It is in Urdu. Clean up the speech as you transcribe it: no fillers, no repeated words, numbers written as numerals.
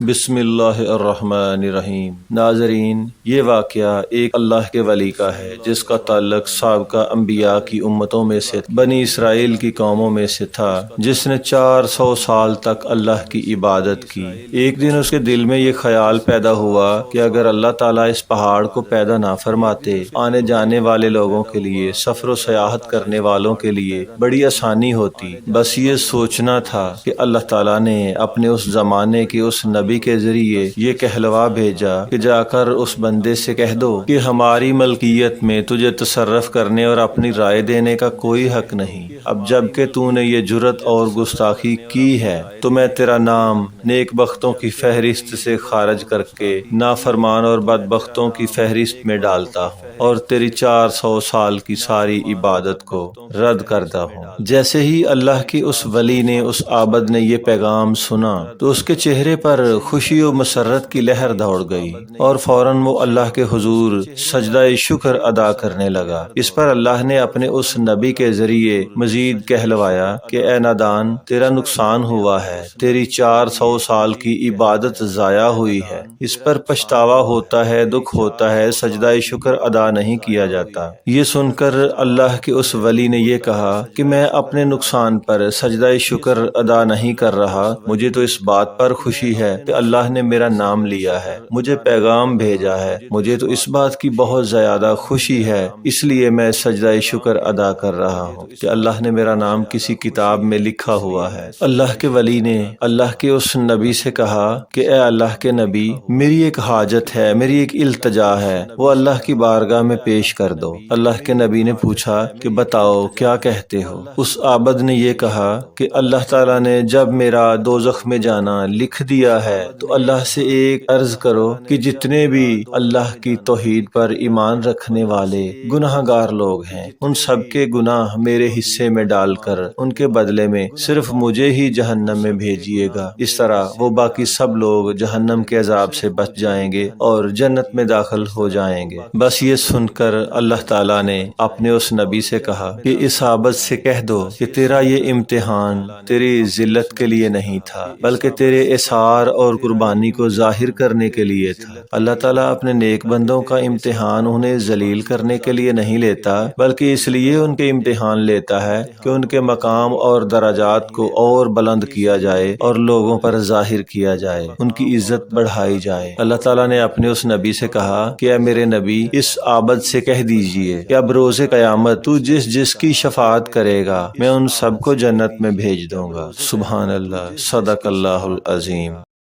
بسم اللہ الرحمن الرحیم۔ ناظرین، یہ واقعہ ایک اللہ کے ولی کا ہے جس کا تعلق سابقہ انبیاء کی امتوں میں سے بنی اسرائیل کی قوموں میں سے تھا، جس نے 400 سال تک اللہ کی عبادت کی۔ ایک دن اس کے دل میں یہ خیال پیدا ہوا کہ اگر اللہ تعالیٰ اس پہاڑ کو پیدا نہ فرماتے، آنے جانے والے لوگوں کے لیے، سفر و سیاحت کرنے والوں کے لیے بڑی آسانی ہوتی۔ بس یہ سوچنا تھا کہ اللہ تعالیٰ نے اپنے اس زمانے کے اس نبی کے ذریعے یہ کہلوا بھیجا کہ جا کر اس بندے سے کہہ دو کہ ہماری ملکیت میں تجھے تصرف کرنے اور اپنی رائے دینے کا کوئی حق نہیں۔ اب جب کہ تو نے یہ جرت اور گستاخی کی ہے تو میں تیرا نام نیک بختوں کی فہرست سے خارج کر کے نافرمان اور بدبختوں کی فہرست میں ڈالتا ہوں اور تیری 400 سال کی ساری عبادت کو رد کرتا ہوں۔ جیسے ہی اللہ کے اس ولی نے، اس عابد نے یہ پیغام سنا تو اس کے چہرے پر خوشی و مسرت کی لہر دوڑ گئی اور فوراً وہ اللہ کے حضور سجدہ شکر ادا کرنے لگا۔ اس پر اللہ نے اپنے اس نبی کے ذریعے مزید کہلوایا کہ اے نادان، تیرا نقصان ہوا ہے، تیری 400 سال کی عبادت ضائع ہوئی ہے، اس پر پچھتاوا ہوتا ہے، دکھ ہوتا ہے، سجدہ شکر ادا نہیں کیا جاتا۔ یہ سن کر اللہ کے اس ولی نے یہ کہا کہ میں اپنے نقصان پر سجدہ شکر ادا نہیں کر رہا، مجھے تو اس بات پر خوشی ہے کہ اللہ نے میرا نام لیا ہے، مجھے پیغام بھیجا ہے، مجھے تو اس بات کی بہت زیادہ خوشی ہے، اس لیے میں سجدہ شکر ادا کر رہا ہوں کہ اللہ نے میرا نام کسی کتاب میں لکھا ہوا ہے۔ اللہ کے ولی نے اللہ کے اس نبی سے کہا کہ اے اللہ کے نبی، میری ایک حاجت ہے، میری ایک التجا ہے، وہ اللہ کی بارگاہ میں پیش کر دو۔ اللہ کے نبی نے پوچھا کہ بتاؤ کیا کہتے ہو؟ اس عابد نے یہ کہا کہ اللہ تعالیٰ نے جب میرا دوزخ میں جانا لکھ دیا ہے تو اللہ سے ایک عرض کرو کہ جتنے بھی اللہ کی توحید پر ایمان رکھنے والے گناہ گار لوگ ہیں، ان سب کے گناہ میرے حصے میں ڈال کر ان کے بدلے میں صرف مجھے ہی جہنم میں بھیجیے گا۔ اس طرح وہ باقی سب لوگ جہنم کے عذاب سے بچ جائیں گے اور جنت میں داخل ہو جائیں گے۔ بس یہ سن کر اللہ تعالیٰ نے اپنے اس نبی سے کہا کہ اس عابد سے کہہ دو کہ تیرا یہ امتحان تیری ذلت کے لیے نہیں تھا، بلکہ تیرے اظہار اور قربانی کو ظاہر کرنے کے لیے تھا۔ اللہ تعالیٰ اپنے نیک بندوں کا امتحان انہیں ذلیل کرنے کے لیے نہیں لیتا، بلکہ اس لیے ان کے امتحان لیتا ہے کہ ان کے مقام اور درجات کو اور بلند کیا جائے اور لوگوں پر ظاہر کیا جائے، ان کی عزت بڑھائی جائے۔ اللہ تعالیٰ نے اپنے اس نبی سے کہا کہ اے میرے نبی، اس عابد سے کہہ دیجئے کہ اب روز قیامت تو جس کی شفاعت کرے گا میں ان سب کو جنت میں بھیج دوں گا۔ سبحان اللہ، صدق اللہ العظیم۔